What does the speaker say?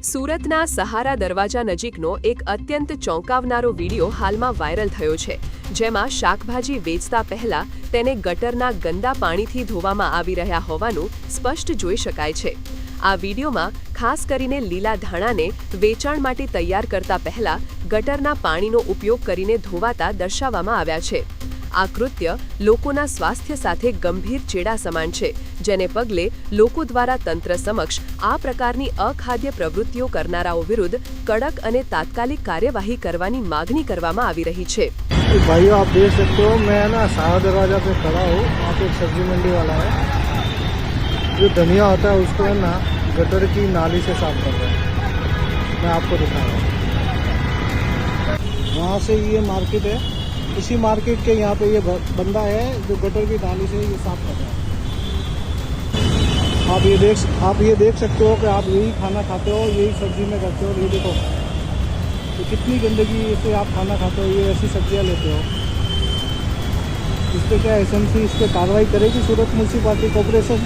સુરતના સહારા દરવાજા નજીકનો એક અત્યંત ચોંકાવનારો વિડીયો હાલમાં વાયરલ થયો છે, જેમાં શાકભાજી વેચતા પહેલા તેને ગટરના ગંદા પાણીથી ધોવામાં આવી રહ્યા હોવાનું સ્પષ્ટ જોઈ શકાય છે। આ વિડીયોમાં ખાસ કરીને લીલા ધાણાને વેચાણ માટે તૈયાર કરતા પહેલા ગટરના પાણીનો ઉપયોગ કરીને ધોવાતા દર્શાવવામાં આવ્યા છે। આ કૃત્ય લોકોના સ્વાસ્થ્ય સાથે ગંભીર ચેડા સમાન છે, જેને પગલે લોકો દ્વારા તંત્ર સમક્ષ આ પ્રકારની અખાદ્ય પ્રવૃત્તિઓ કરનારાઓ વિરુદ્ધ કડક અને તાત્કાલિક કાર્યવાહી કરવાની માગણી કરવામાં આવી રહી છે। भाइयों आप देख सकते हो, मैं ना सहारा दरवाजा पे खड़ा हूँ। वहाँ पे एक सब्जी मंडी वाला है, जो धनिया होता है उसको है ना गटर की नाली से साफ कर रहा है। मैं आपको दिखा रहा हूँ। वहाँ से ये मार्केट है, इसी मार्केट के यहाँ पे ये बंदा है जो गटर की नाली से ये साफ कर रहा है। आप ये देख सकते हो कि आप यही खाना खाते हो, यही सब्जी में करते हो। ये देखो तो कितनी गंदगी से आप खाना खाते हो, ये ऐसी सब्जियाँ लेते हो। इस पर क्या एसएमसी इस पर कार्रवाई करेगी सूरत म्यूनसिपालिटी कॉर्पोरेशन?